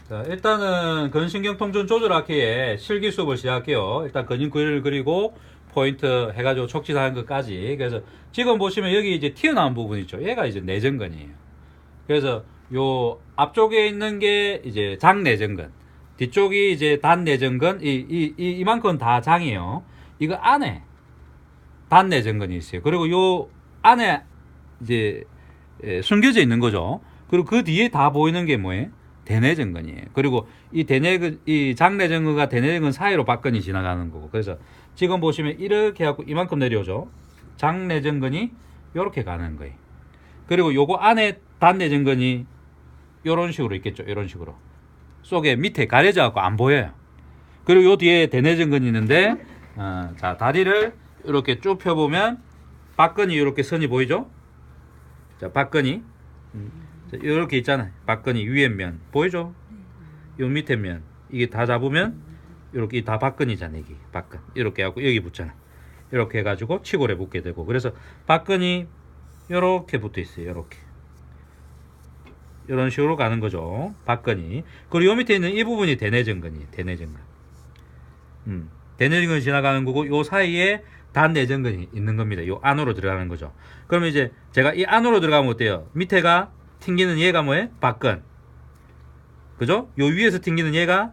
자, 일단은 근신경통증 조절하기에 실기 수업을 시작할게요. 일단 근육 그림을 그리고 포인트 해가지고 촉진하는 것까지. 그래서 지금 보시면 여기 이제 튀어나온 부분 있죠. 얘가 이제 내전근이에요. 그래서 요 앞쪽에 있는 게 이제 장내전근, 뒤쪽이 이제 단내전근, 이만큼 다 장이에요. 이거 안에 단내전근이 있어요. 그리고 요 안에 이제 숨겨져 있는 거죠. 그리고 그 뒤에 다 보이는 게 뭐예요? 대내전근이에요. 그리고 이 장내전근과 대내전근 사이로 박근이 지나가는 거고. 그래서 지금 보시면 이렇게 해갖고 이만큼 내려오죠. 장내전근이 요렇게 가는 거예요. 그리고 요거 안에 단내전근이 요런 식으로 있겠죠. 요런 식으로. 속에 밑에 가려져 갖고 안 보여요. 그리고 요 뒤에 대내전근이 있는데, 자, 다리를 이렇게 쭉 펴보면 박근이 이렇게 선이 보이죠? 자, 박근이. 이렇게 있잖아요. 박근이 위에 면 보이죠? 요 밑에 면 이게 다 잡으면 이렇게 다 박근이잖아요. 이게 박근 이렇게 하고 여기 붙잖아. 이렇게 해가지고 치골에 붙게 되고, 그래서 박근이 이렇게 붙어 있어요. 이렇게 이런 식으로 가는 거죠. 박근이. 그리고 요 밑에 있는 이 부분이 대내전근이에요. 대내전근. 대내전근이 지나가는 거고, 요 사이에 단내전근이 있는 겁니다. 요 안으로 들어가는 거죠. 그러면 이제 제가 이 안으로 들어가면 어때요? 밑에가 튕기는 얘가 뭐예요? 박근. 그죠? 요 위에서 튕기는 얘가,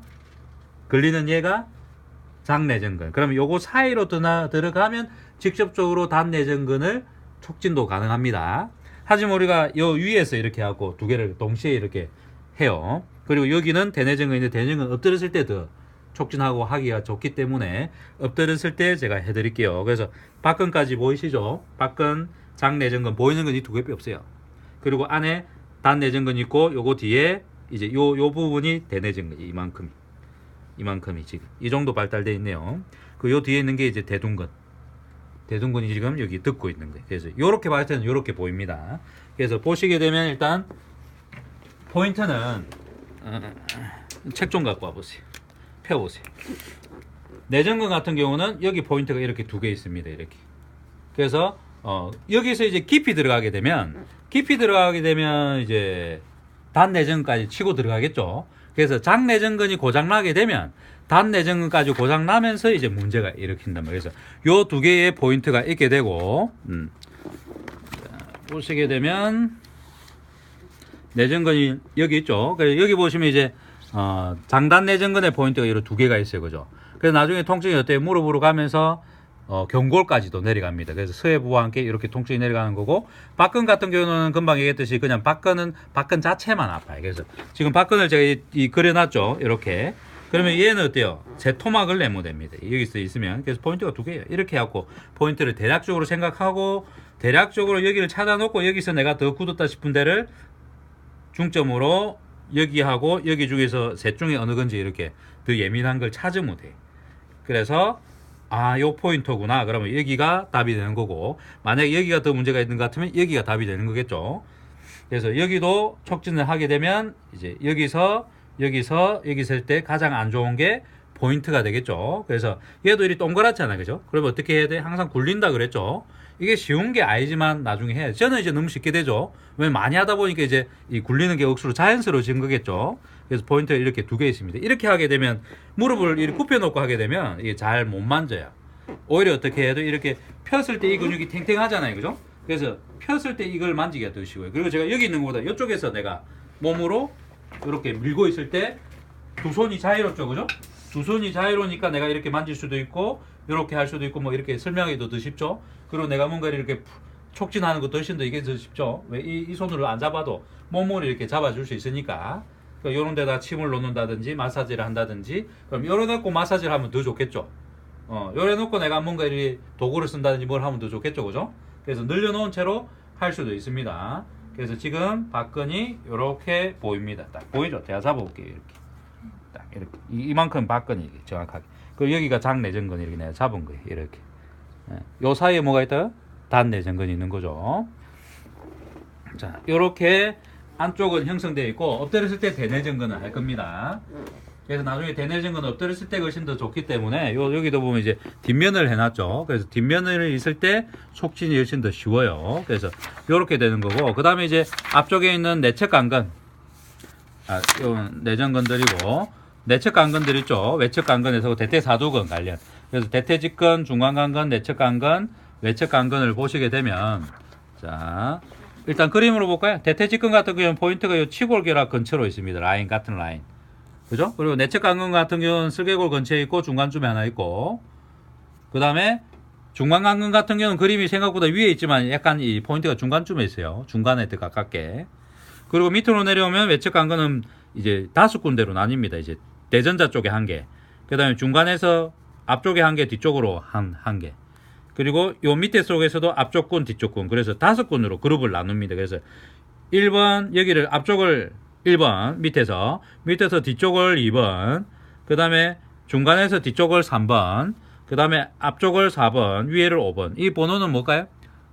걸리는 얘가 장내전근. 그러면 요거 사이로 들어가면 직접적으로 단내전근을 촉진도 가능합니다. 하지만 우리가 요 위에서 이렇게 하고 두 개를 동시에 이렇게 해요. 그리고 여기는 대내전근인데, 대내전근 엎드렸을 때 더 촉진하고 하기가 좋기 때문에 엎드렸을 때 제가 해드릴게요. 그래서 박근까지 보이시죠? 박근, 장내전근 보이는 건 이 두 개밖에 없어요. 그리고 안에 단내전근 있고, 요거 뒤에 이제 요 부분이 대내전근, 이만큼이 지금 이 정도 발달되어 있네요. 그 요 뒤에 있는 게 이제 대둔근이 지금 여기 듣고 있는 거예요. 그래서 요렇게 봤을 때는 요렇게 보입니다. 그래서 보시게 되면 일단 포인트는 책 좀 갖고 와보세요. 펴보세요. 내전근 같은 경우는 여기 포인트가 이렇게 두 개 있습니다. 이렇게. 그래서 여기서 이제 깊이 들어가게 되면 이제 단내전근까지 치고 들어가겠죠. 그래서 장내전근이 고장나게 되면 단내전근까지 고장나면서 이제 문제가 일으킨단 말이에요. 그래서 요 두 개의 포인트가 있게 되고, 자, 보시게 되면 내전근이 여기 있죠. 그래서 여기 보시면 이제 장단내전근의 포인트가 이런 두 개가 있어요. 그죠? 그래서 나중에 통증이 어때요? 무릎으로 가면서 경골까지도 내려갑니다. 그래서 서해부와 함께 이렇게 통증이 내려가는 거고, 박근 같은 경우는 금방 얘기했듯이 그냥 박근 자체만 아파요. 그래서 지금 박근을 제가 그려놨죠. 이렇게. 그러면 얘는 어때요? 제토막을 내면 됩니다. 여기서 있으면. 그래서 포인트가 두 개예요. 이렇게 해갖고 포인트를 대략적으로 생각하고, 대략적으로 여기를 찾아놓고, 여기서 내가 더 굳었다 싶은 데를 중점으로 여기하고 여기 중에서 셋 중에 어느 건지 이렇게 더 예민한 걸 찾으면 돼. 그래서 요 포인트구나. 그러면 여기가 답이 되는 거고, 만약에 여기가 더 문제가 있는 것 같으면 여기가 답이 되는 거겠죠. 그래서 여기도 촉진을 하게 되면 이제 여기서 있을 때 가장 안 좋은 게 포인트가 되겠죠. 그래서 얘도 이리 동그랗잖아요. 그죠? 그러면 어떻게 해야 돼? 항상 굴린다 그랬죠. 이게 쉬운 게 아니지만 나중에 해야지. 저는 이제 너무 쉽게 되죠. 왜 많이 하다 보니까 이제 이 굴리는 게 억수로 자연스러워진 거겠죠. 그래서 포인트가 이렇게 두 개 있습니다. 이렇게 하게 되면 무릎을 이렇게 굽혀놓고 하게 되면 이게 잘 못 만져요. 오히려 어떻게 해도 이렇게 폈을 때 이 근육이 탱탱하잖아요. 그죠? 그래서 폈을 때 이걸 만지기가 더 쉬워요. 그리고 제가 여기 있는 것보다 이쪽에서 내가 몸으로 이렇게 밀고 있을 때 두 손이 자유롭죠. 그죠? 두 손이 자유로우니까 내가 이렇게 만질 수도 있고, 이렇게 할 수도 있고, 뭐 이렇게 설명하기도 더 쉽죠. 그리고 내가 뭔가를 이렇게 촉진하는 것도 훨씬 더 이게 더 쉽죠. 왜 이 손으로 안 잡아도 몸으로 이렇게 잡아줄 수 있으니까. 그러니까 이런 데다 침을 놓는다든지 마사지를 한다든지, 그럼 열어놓고 마사지를 하면 더 좋겠죠. 열어놓고 내가 뭔가 이렇게 도구를 쓴다든지 뭘 하면 더 좋겠죠. 그죠? 그래서 늘려놓은 채로 할 수도 있습니다. 그래서 지금 박근이 이렇게 보입니다. 딱 보이죠? 제가 잡아볼게요. 이렇게. 딱 이렇게. 이만큼 박근이 정확하게. 그리고 여기가 장내전근 이렇게 내가 잡은 거예요. 이렇게. 요 사이에 뭐가 있다? 단내전근이 있는 거죠. 자, 요렇게 안쪽은 형성되어 있고, 엎드렸을 때 대내전근을 할 겁니다. 그래서 나중에 대내전근은 엎드렸을 때 훨씬 더 좋기 때문에 여기도 보면 이제 뒷면을 해놨죠. 그래서 뒷면을 있을 때 촉진이 훨씬 더 쉬워요. 그래서 요렇게 되는 거고, 그 다음에 이제 앞쪽에 있는 내측 관근, 요 내전 건들이고 내측 간건들 있죠. 외측 간건에서 대퇴 사두근 관련. 그래서 대퇴 직근, 중간 간건, 내측 간건, 외측 간건을 보시게 되면 자 일단 그림으로 볼까요? 대퇴 직근 같은 경우는 포인트가 요 치골결합 근처로 있습니다. 라인 같은 라인. 그죠? 그리고 내측 간건 같은 경우는 슬개골 근처에 있고 중간쯤에 하나 있고 그 다음에 중간 간건 같은 경우는 그림이 생각보다 위에 있지만 약간 이 포인트가 중간쯤에 있어요. 중간에 더 가깝게. 그리고 밑으로 내려오면 외측 간건은 이제 5군데로 나뉩니다. 이제 대전자 쪽에 1개. 그 다음에 중간에서 앞쪽에 1개, 뒤쪽으로 한 개. 그리고 요 밑에 속에서도 앞쪽 군, 뒤쪽 군. 그래서 5군으로 그룹을 나눕니다. 그래서 1번, 여기를 앞쪽을 1번, 밑에서 뒤쪽을 2번, 그 다음에 중간에서 뒤쪽을 3번, 그 다음에 앞쪽을 4번, 위에를 5번. 이 번호는 뭘까요?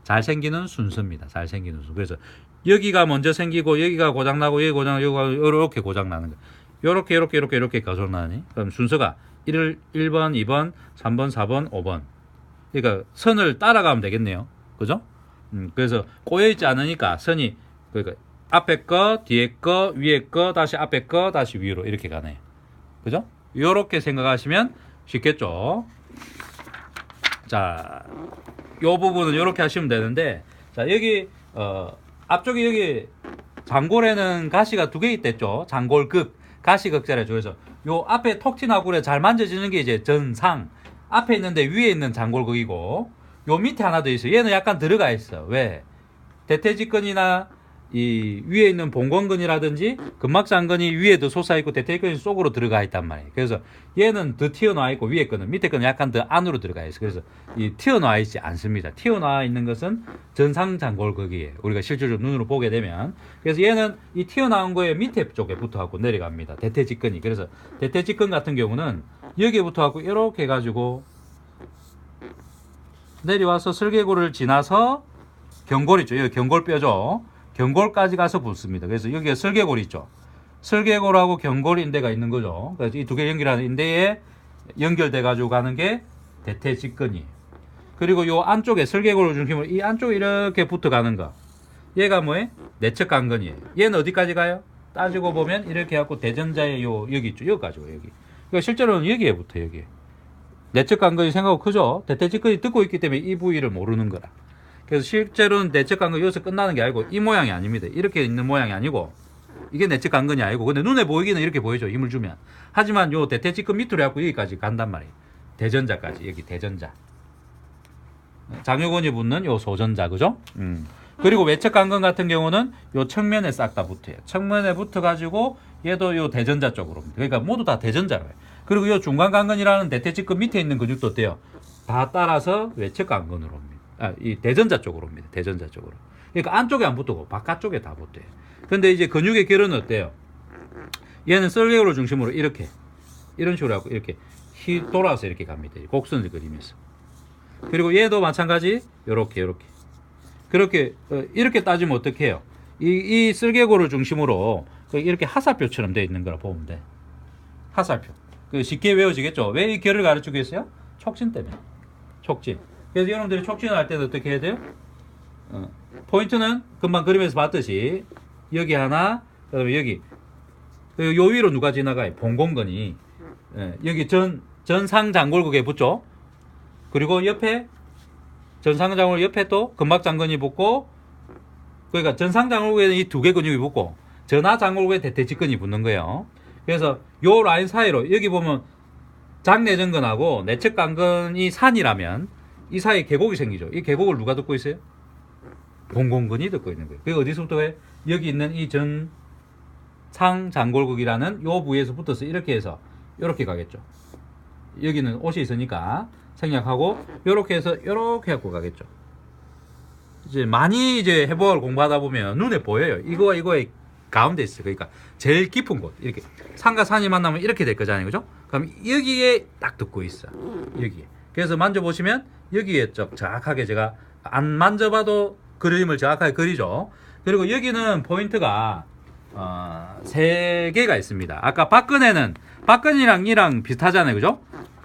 잘 생기는 순서입니다. 잘 생기는 순서. 그래서 여기가 먼저 생기고, 여기가 고장나고, 여기 고장나고, 여기가 이렇게 고장나는 거예요. 요렇게 고장나니? 그럼 순서가 1번, 2번, 3번, 4번, 5번. 그러니까 선을 따라가면 되겠네요. 그죠? 그래서 꼬여있지 않으니까 선이, 그러니까 앞에 거, 뒤에 거, 위에 거, 다시 앞에 거, 다시 위로 이렇게 가네요. 그죠? 요렇게 생각하시면 쉽겠죠? 자, 요 부분은 요렇게 하시면 되는데, 자, 여기, 앞쪽에 여기 장골에는 가시가 2개 있댔죠? 장골극. 가시극자래 그래서 요 앞에 톡 튄 하구에 잘 만져지는 게 이제 전상 앞에 있는데 위에 있는 장골극이고 요 밑에 하나 더 있어요. 얘는 약간 들어가 있어. 왜? 대퇴직근이나 이 위에 있는 봉건근이라든지 근막장근이 위에도 솟아있고 대퇴직근이 속으로 들어가 있단 말이에요. 그래서 얘는 더 튀어나와 있고 위에 거는 밑에 거는 약간 더 안으로 들어가 있어. 그래서 이 튀어나와 있지 않습니다. 튀어나와 있는 것은 전상장골극이에요. 우리가 실질적으로 눈으로 보게 되면. 그래서 얘는 이 튀어나온 거에 밑에 쪽에 붙어갖고 내려갑니다. 대퇴직근이. 그래서 대퇴직근 같은 경우는 여기에 붙어갖고 이렇게 해가지고 내려와서 설계골을 지나서 경골 있죠. 여기 경골뼈죠. 경골까지 가서 붙습니다. 그래서 여기에 설계골 있죠. 설계골하고 경골인대가 있는 거죠. 그래서 이 2개 연결하는 인대에 연결돼 가지고 가는 게 대퇴직근이에요. 그리고 요 안쪽에 설계골을 중심으로 이 안쪽에 이렇게 붙어 가는 거. 얘가 뭐예요? 내측 간근이에요. 얘는 어디까지 가요? 따지고 보면 이렇게 해갖고 대전자의 요 여기 있죠. 여기까지 가요. 여기. 그러니까 실제로는 여기에 붙어 여기. 내측 간근이 생각보다 크죠. 대퇴직근이 듣고 있기 때문에 이 부위를 모르는 거라. 그래서 실제로는 내측 간근 여기서 끝나는 게 아니고 이 모양이 아닙니다. 이렇게 있는 모양이 아니고 이게 내측 간근이 아니고 근데 눈에 보이기는 이렇게 보이죠. 힘을 주면. 하지만 요 대퇴직근 밑으로 해갖고 여기까지 간단 말이에요. 대전자까지 여기 대전자. 장요근이 붙는 요 소전자 그죠? 그리고 외측 간근 같은 경우는 요 측면에 싹 다 붙어요. 측면에 붙어가지고 얘도 요 대전자 쪽으로 옵니다. 그러니까 모두 다 대전자로 해요. 그리고 요 중간 간근이라는 대퇴직근 밑에 있는 근육도 어때요? 다 따라서 외측 간근으로 옵니다. 이 대전자 쪽으로 옵니다. 대전자 쪽으로. 그러니까 안쪽에 안 붙고 바깥쪽에 다 붙어요. 근데 이제 근육의 결은 어때요? 얘는 설계골을 중심으로 이렇게 이런 식으로 하고 이렇게 돌아서 이렇게 갑니다. 곡선을 그리면서. 그리고 얘도 마찬가지 요렇게 그렇게 이렇게 따지면 어떻게 해요? 이 설계골을 중심으로 이렇게 하사표처럼 되어 있는 거라 보면 돼. 하사표. 쉽게 외워지겠죠? 왜 이 결을 가르치겠어요? 촉진 때문에. 촉진. 그래서 여러분들이 촉진을 할 때는 어떻게 해야 돼요? 포인트는 금방 그림에서 봤듯이 여기 하나, 그다음에 여기 요 위로 누가 지나가요? 봉공근이 여기 전상장골극에 붙죠. 그리고 옆에 전상장골 옆에 또 근막장근이 붙고 그러니까 전상장골극에는 이 2개 근육이 붙고 전하장골극에 대퇴직근이 붙는 거예요. 그래서 요 라인 사이로 여기 보면 장내전근하고 내측간근이 산이라면 이 사이에 계곡이 생기죠. 이 계곡을 누가 듣고 있어요? 봉공근이 듣고 있는 거예요. 그게 어디서부터 해? 여기 있는 이 전상장골극이라는 요 부위에서 붙어서 이렇게 해서 이렇게 가겠죠. 여기는 옷이 있으니까 생략하고 요렇게 해서 요렇게 갖고 가겠죠. 이제 많이 이제 해부학을 공부하다 보면 눈에 보여요. 이거와 이거의 가운데 있어요. 그러니까 제일 깊은 곳. 이렇게 산과 산이 만나면 이렇게 될 거잖아요. 그죠? 그럼 여기에 딱 듣고 있어. 여기에. 그래서 만져보시면 여기에 정확하게 제가 안 만져봐도 그림을 정확하게 그리죠. 그리고 여기는 포인트가 3개가 있습니다. 아까 박근이랑 이랑 비슷하잖아요. 그죠?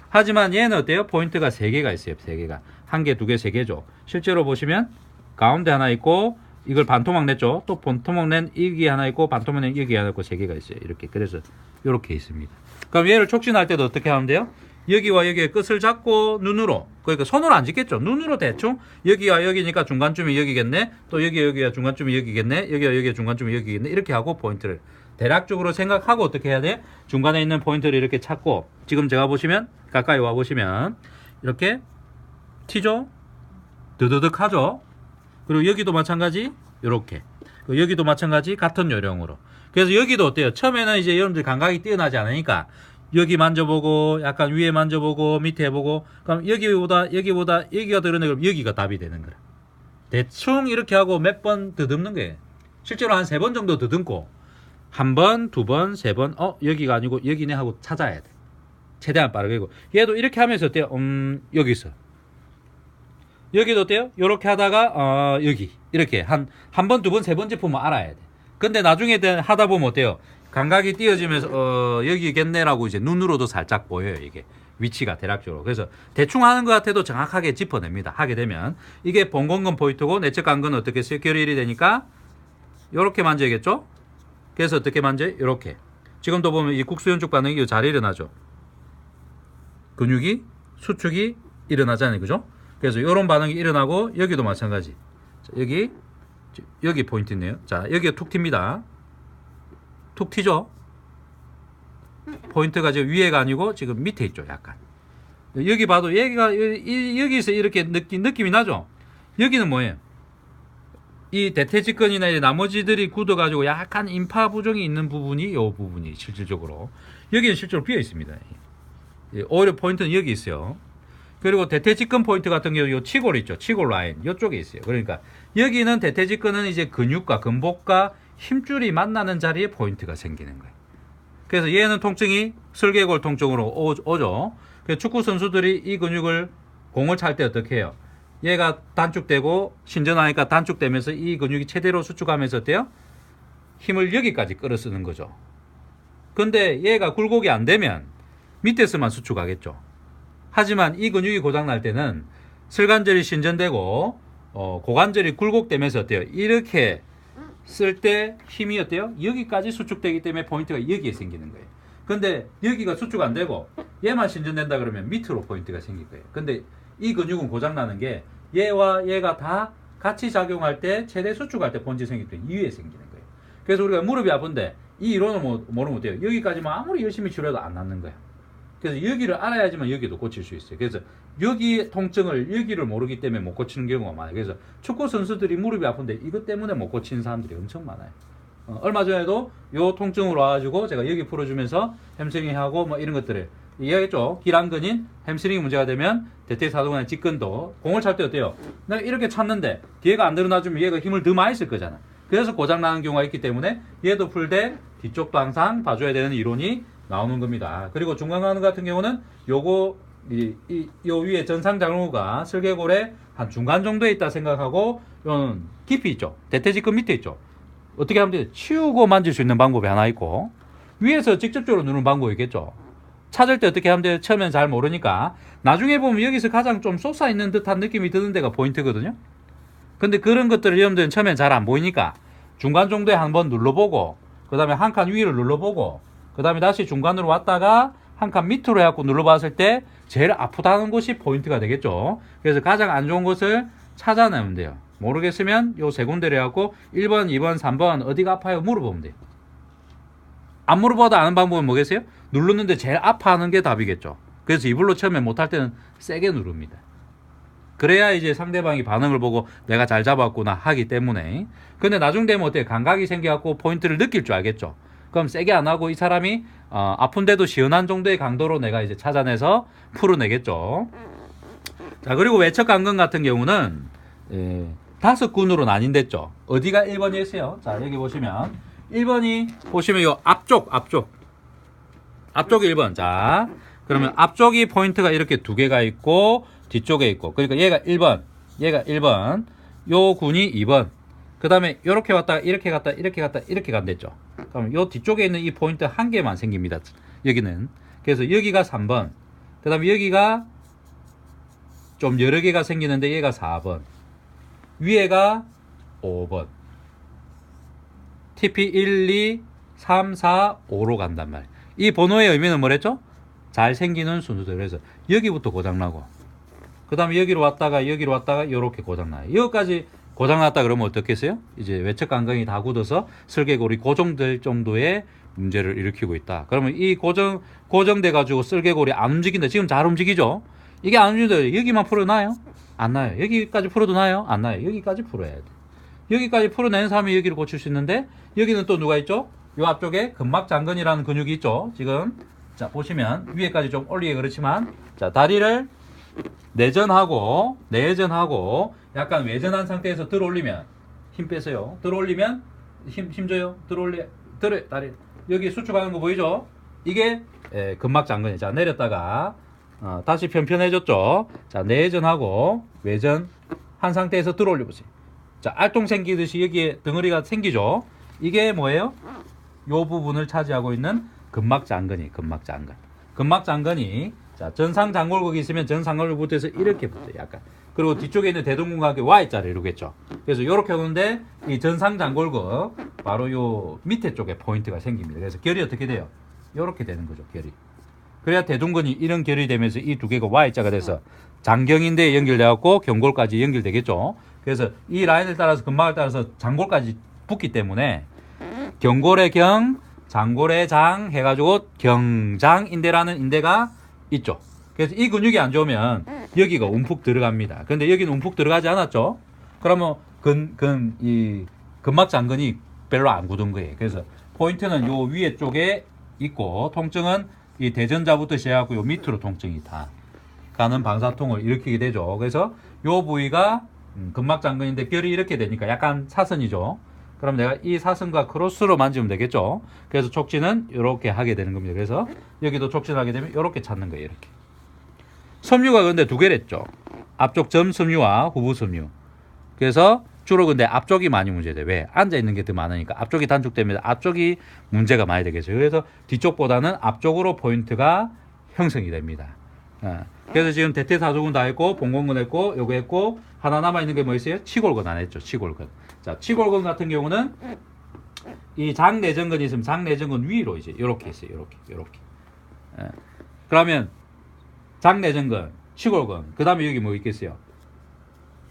하지만 얘는 어때요? 포인트가 3개가 있어요. 3개가. 1개, 2개, 3개죠. 실제로 보시면 가운데 하나 있고 이걸 반토막 냈죠. 또 반토막 낸 여기 하나 있고 반토막 낸 여기 하나 있고 세 개가 있어요. 이렇게. 그래서 이렇게 있습니다. 그럼 얘를 촉진할 때도 어떻게 하면 돼요? 여기와 여기의 끝을 잡고 눈으로, 그러니까 손으로 안 짓겠죠. 눈으로 대충 여기와 여기니까 중간쯤이 여기겠네. 또 여기와 중간쯤이 여기겠네. 여기와 여기의 중간쯤이 여기겠네. 이렇게 하고 포인트를 대략적으로 생각하고 어떻게 해야 돼? 중간에 있는 포인트를 이렇게 찾고, 지금 제가 보시면 가까이 와 보시면 이렇게 튀죠. 드드득 하죠. 그리고 여기도 마찬가지 이렇게, 여기도 마찬가지 같은 요령으로. 그래서 여기도 어때요? 처음에는 이제 여러분들 감각이 뛰어나지 않으니까 여기 만져보고 약간 위에 만져보고 밑에 해보고, 그럼 여기가 드러내. 그럼 여기가 답이 되는 거라. 대충 이렇게 하고 몇 번 더듬는 거예요. 실제로 한 3번 정도 더듬고 한 번, 두 번, 세 번, 여기가 아니고 여기네 하고 찾아야 돼. 최대한 빠르게. 얘도 이렇게 하면서 어때요? 여기 있어. 여기도 어때요? 이렇게 하다가 여기 이렇게 한 번, 두 번, 세 번째 보면 알아야 돼. 근데 나중에 하다 보면 어때요? 감각이 띄어지면서 여기겠네라고 이제 눈으로도 살짝 보여요. 이게 위치가 대략적으로. 그래서 대충 하는 것 같아도 정확하게 짚어냅니다. 하게 되면 이게 본건건 포인트고 내적 간건은 어떻게 세큐리리 되니까 이렇게 만져야겠죠? 그래서 어떻게 만져요? 이렇게. 지금도 보면 이 국수연축 반응이 잘 일어나죠. 근육이 수축이 일어나잖아요. 그죠? 그래서 이런 반응이 일어나고 여기도 마찬가지. 자, 여기 포인트 있네요. 자, 여기가 툭 튑니다. 툭 튀죠? 포인트가 지금 위에가 아니고 지금 밑에 있죠. 약간. 여기 봐도 여기서 이렇게 느낌이 나죠? 여기는 뭐예요? 이 대퇴직근이나 나머지들이 굳어가지고 약간 인파 부종이 있는 부분이 이 부분이 실질적으로. 여기는 실제로 비어 있습니다. 오히려 포인트는 여기 있어요. 그리고 대퇴직근 포인트 같은 경우 요 치골 있죠. 치골 라인. 요쪽에 있어요. 그러니까 여기는 대퇴직근은 이제 근육과 근복과 힘줄이 만나는 자리에 포인트가 생기는 거예요. 그래서 얘는 통증이 설계골 통증으로 오죠. 그래서 축구 선수들이 이 근육을 공을 찰 때 어떻게 해요? 얘가 단축되고 신전하니까 단축되면서 이 근육이 최대로 수축하면서 어때요? 힘을 여기까지 끌어 쓰는 거죠. 근데 얘가 굴곡이 안 되면 밑에서만 수축하겠죠. 하지만 이 근육이 고장날 때는 슬관절이 신전되고 고관절이 굴곡되면서 어때요? 이렇게 쓸 때 힘이 어때요? 여기까지 수축되기 때문에 포인트가 여기에 생기는 거예요. 근데 여기가 수축 안 되고 얘만 신전된다 그러면 밑으로 포인트가 생길 거예요. 근데 이 근육은 고장나는 게 얘와 얘가 다 같이 작용할 때 최대 수축할 때 포인트 생길 때 위에 생기는 거예요. 그래서 우리가 무릎이 아픈데 이 이론을 모르면 어때요? 여기까지만 아무리 열심히 치료해도 안 낫는 거예요. 그래서 여기를 알아야지만 여기도 고칠 수 있어요. 그래서 여기 통증을 여기를 모르기 때문에 못 고치는 경우가 많아요. 그래서 축구 선수들이 무릎이 아픈데 이것 때문에 못 고치는 사람들이 엄청 많아요. 얼마 전에도 요 통증으로 와가지고 제가 여기 풀어주면서 햄스트링하고 뭐 이런 것들을 이해했죠. 기란근인 햄스트링이 문제가 되면 대퇴사두근의 직근도 공을 찰 때 어때요? 내가 이렇게 찼는데 뒤에가 안 늘어나주면 얘가 힘을 더 많이 쓸 거잖아. 그래서 고장나는 경우가 있기 때문에 얘도 풀 때 뒤쪽도 항상 봐줘야 되는 이론이 나오는 겁니다. 그리고 중간근 같은 경우는 요거 요 위에 전상장루가 설계골의 한 중간 정도에 있다 생각하고 요는 깊이 있죠. 대퇴직근 밑에 있죠. 어떻게 하면 돼요? 치우고 만질 수 있는 방법이 하나 있고 위에서 직접적으로 누르는 방법이 있겠죠. 찾을 때 어떻게 하면 돼요? 처음엔 잘 모르니까 나중에 보면 여기서 가장 좀 솟아있는 듯한 느낌이 드는 데가 포인트거든요. 근데 그런 것들을 여러분들은 처음엔 잘 안 보이니까 중간 정도에 한번 눌러보고 그 다음에 한 칸 위를 눌러보고 그 다음에 다시 중간으로 왔다가 한 칸 밑으로 해갖고 눌러봤을 때 제일 아프다는 곳이 포인트가 되겠죠. 그래서 가장 안 좋은 곳을 찾아내면 돼요. 모르겠으면 요 세 군데를 해갖고 1번, 2번, 3번 어디가 아파요? 물어보면 돼요. 안 물어봐도 아는 방법은 뭐겠어요? 누르는데 제일 아파하는 게 답이겠죠. 그래서 이불로 처음에 못할 때는 세게 누릅니다. 그래야 이제 상대방이 반응을 보고 내가 잘 잡았구나 하기 때문에. 근데 나중 되면 어때요? 감각이 생겨갖고 포인트를 느낄 줄 알겠죠. 그럼 세게 안 하고 이 사람이 아픈데도 시원한 정도의 강도로 내가 이제 찾아내서 풀어내겠죠. 자, 그리고 외척 감근 같은 경우는 5군으로 나뉜댔죠. 어디가 1번이었어요? 자, 여기 보시면 1번이 보시면 요 앞쪽이 1번. 자, 그러면 앞쪽이 포인트가 이렇게 두 개가 있고 뒤쪽에 있고, 그러니까 얘가 1번, 요 군이 2번. 그 다음에 이렇게 왔다가 이렇게 갔다 이렇게 갔다 이렇게 간댔죠. 그럼 요 뒤쪽에 있는 이 포인트 한 개만 생깁니다. 여기는. 그래서 여기가 3번. 그 다음에 여기가 좀 여러 개가 생기는데 얘가 4번. 위에가 5번. TP1, 2, 3, 4, 5로 간단 말이에요. 이 번호의 의미는 뭐랬죠? 잘 생기는 순서들. 그래서 여기부터 고장나고, 그 다음에 여기로 왔다가 이렇게 고장나요. 여기까지 고장났다 그러면 어떻겠어요? 이제 외척 간경이 다 굳어서 설계골이 고정될 정도의 문제를 일으키고 있다. 그러면 이 고정돼 가지고 설계골이 안 움직인다. 지금 잘 움직이죠? 이게 안 움직인다. 여기만 풀어놔요? 안 나요. 여기까지 풀어도 나요? 안 나요. 여기까지 풀어야 돼. 여기까지 풀어내는 사람이 여기를 고칠 수 있는데, 여기는 또 누가 있죠? 요 앞쪽에 근막장근이라는 근육이 있죠. 지금 자 보시면 위에까지 좀 올리기 그렇지만, 자 다리를 내전하고 약간 외전한 상태에서 들어 올리면 힘 빼세요. 들어 올리면 힘 줘요. 들어 다리 여기 수축하는 거 보이죠? 이게 근막장근이에요. 자 내렸다가 다시 편편해졌죠. 자 내전하고 외전 한 상태에서 들어 올려보세요. 자 알통 생기듯이 여기에 덩어리가 생기죠. 이게 뭐예요? 요 부분을 차지하고 있는 근막장근이 근막장근이 자 전상장골격이 있으면 전상골격부터해서 이렇게 붙어요. 약간. 그리고 뒤쪽에 있는 대둔근각이 Y자를 이루겠죠. 그래서 이렇게 오는데 이 전상장골격 바로 요 밑에 쪽에 포인트가 생깁니다. 그래서 결이 어떻게 돼요? 이렇게 되는 거죠. 결이. 그래야 대둔근이 이런 결이 되면서 이 두 개가 Y자가 돼서 장경인대에 연결되었고 경골까지 연결되겠죠. 그래서 이 라인을 따라서 근막을 따라서 장골까지 붙기 때문에 경골의 경, 장골의 장 해가지고 경장인대라는 인대가 있죠. 그래서 이 근육이 안 좋으면 여기가 움푹 들어갑니다. 근데 여기는 움푹 들어가지 않았죠. 그러면 이 근막장근이 별로 안 굳은 거예요. 그래서 포인트는 요 위에 쪽에 있고, 통증은 이 대전자부터 시작하고 요 밑으로 통증이 다 가는 방사통을 일으키게 되죠. 그래서 요 부위가 근막장근인데 결이 이렇게 되니까 약간 사선이죠. 그럼 내가 이 사선과 크로스로 만지면 되겠죠. 그래서 촉진은 이렇게 하게 되는 겁니다. 그래서 여기도 촉진하게 되면 이렇게 찾는 거예요. 이렇게. 섬유가 근데 두 개랬죠. 앞쪽 점 섬유와 후부 섬유. 그래서 주로 근데 앞쪽이 많이 문제돼. 왜? 앉아있는 게 더 많으니까. 앞쪽이 단축되면 앞쪽이 문제가 많이 되겠죠. 그래서 뒤쪽보다는 앞쪽으로 포인트가 형성이 됩니다. 그래서 지금 대퇴사두근 다 했고, 봉공근 했고, 요거 했고, 하나 남아있는 게 뭐 있어요? 치골근 안 했죠. 치골근. 자, 치골근 같은 경우는 이 장내전근이 있으면 장내전근 위로 이제 이렇게 있어요. 이렇게. 그러면 장내전근, 치골근, 그 다음에 여기 뭐 있겠어요?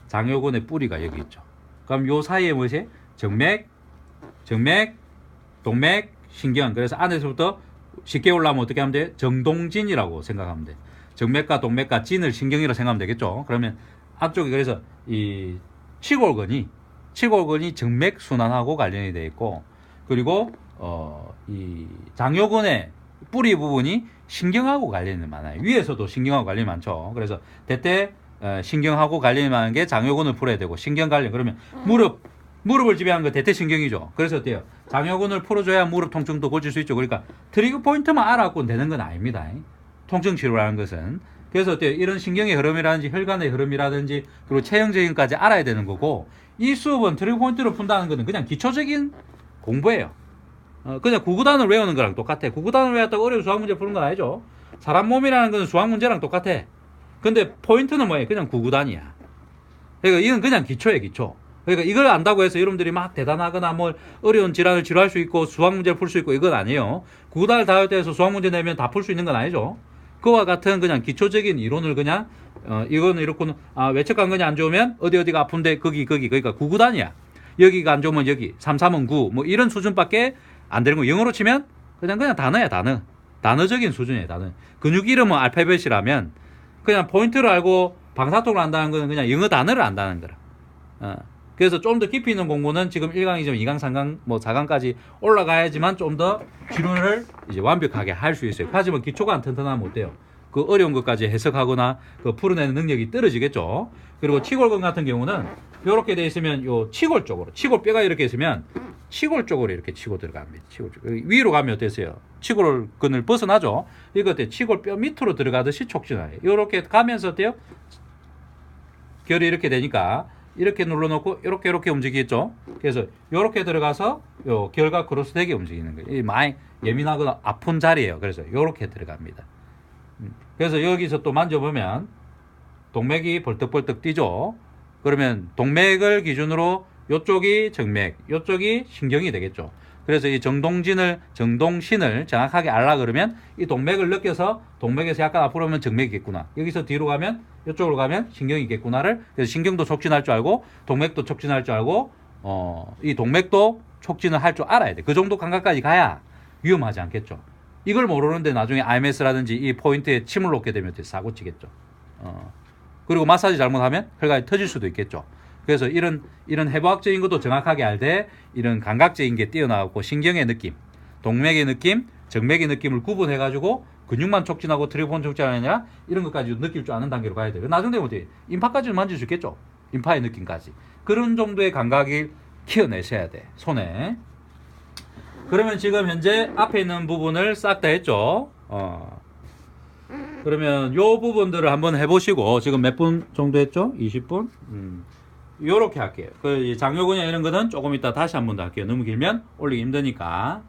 장요근의 뿌리가 여기 있죠. 그럼 요 사이에 뭐지? 정맥, 동맥, 신경. 그래서 안에서부터 쉽게 올라오면 어떻게 하면 돼요? 정동진이라고 생각하면 돼요. 정맥과 동맥과 진을 신경이라고 생각하면 되겠죠. 그러면 앞쪽에 그래서 이 치골근이 정맥 순환하고 관련이 되어 있고, 그리고 이 장요근의 뿌리 부분이 신경하고 관련이 많아요. 위에서도 신경하고 관련이 많죠. 그래서 대퇴 신경하고 관련이 많은 게 장요근을 풀어야 되고, 신경 관련 그러면 무릎을 지배하는 거 대퇴신경이죠. 그래서 어때요? 장요근을 풀어줘야 무릎 통증도 고칠 수 있죠. 그러니까 트리거 포인트만 알아갖고 되는 건 아닙니다. 통증 치료라는 것은. 그래서 어때요? 이런 신경의 흐름이라든지 혈관의 흐름이라든지 그리고 체형적인까지 알아야 되는 거고, 이 수업은 트리거 포인트를 푼다는 것은 그냥 기초적인 공부예요. 그냥 구구단을 외우는 거랑 똑같아. 구구단을 외웠다고 어려운 수학 문제 푸는 건 아니죠. 사람 몸이라는 것은 수학 문제랑 똑같아. 근데 포인트는 뭐예요? 그냥 구구단이야. 그러니까 이건 그냥 기초예요, 기초. 그러니까 이걸 안다고 해서 여러분들이 막 대단하거나 뭐 어려운 질환을 치료할 수 있고 수학 문제를 풀 수 있고 이건 아니에요. 구구단을 다 할 때에서 수학 문제 내면 다 풀 수 있는 건 아니죠. 그와 같은 그냥 기초적인 이론을 그냥 이거는 이렇고는 외척 간근이 안 좋으면 어디가 아픈데 거기 그러니까 구구단이야. 여기가 안 좋으면 여기 3, 9 뭐 이런 수준밖에 안 되는 거. 영어로 치면 그냥 단어야, 단어적인 수준이에요. 단어. 근육 이름은 알파벳이라면 그냥 포인트를 알고 방사통을 안다는 거는 그냥 영어 단어를 안다는 거라. 그래서 좀 더 깊이 있는 공부는 지금 1강이지만 2강, 3강, 뭐 4강까지 올라가야지만 좀 더 치료를 이제 완벽하게 할 수 있어요. 하지만 기초가 안 튼튼하면 못 돼요. 그 어려운 것까지 해석하거나 그 풀어내는 능력이 떨어지겠죠. 그리고 치골근 같은 경우는 이렇게 돼 있으면 요 치골 쪽으로, 치골뼈가 이렇게 있으면 치골 쪽으로 이렇게 치고 들어갑니다. 치골 쪽. 위로 가면 어땠어요? 치골근을 벗어나죠. 이거 어때요? 치골뼈 밑으로 들어가듯이 촉진하요. 이렇게 가면서 어때요? 결이 이렇게 되니까 이렇게 눌러놓고 이렇게 움직이겠죠. 그래서 이렇게 들어가서 요 결과 크로스되게 움직이는 거예요. 이 많이 예민하거나 아픈 자리예요. 그래서 이렇게 들어갑니다. 그래서 여기서 또 만져보면 동맥이 벌떡벌떡 뛰죠. 그러면 동맥을 기준으로 요쪽이 정맥, 요쪽이 신경이 되겠죠. 그래서 이 정동신을 정확하게 알라 그러면 이 동맥을 느껴서 동맥에서 약간 앞으로 오면 정맥이겠구나. 여기서 뒤로 가면 이쪽으로 가면 신경이겠구나를 그래서 신경도 촉진할 줄 알고 동맥도 촉진할 줄 알고 이 동맥도 촉진을 할 줄 알아야 돼. 그 정도 감각까지 가야 위험하지 않겠죠. 이걸 모르는데 나중에 IMS라든지 이 포인트에 침을 놓게 되면 사고 치겠죠. 그리고 마사지 잘못하면 혈관이 터질 수도 있겠죠. 그래서 이런 해부학적인 것도 정확하게 알되 이런 감각적인 게 뛰어나고 신경의 느낌, 동맥의 느낌, 정맥의 느낌을 구분해가지고 근육만 촉진하고 트리본 촉진이 아니라 이런 것까지 느낄 줄 아는 단계로 가야 돼요. 나중에 되면 어떻게 임파까지는 만질 수 있겠죠. 임파의 느낌까지. 그런 정도의 감각을 키워내셔야 돼. 손에. 그러면 지금 현재 앞에 있는 부분을 싹 다 했죠. 그러면 요 부분들을 한번 해보시고 지금 몇 분 정도 했죠? 20분? 요렇게 할게요. 그 장요근이나 이런 거는 조금 이따 다시 한 번 더 할게요. 너무 길면 올리기 힘드니까.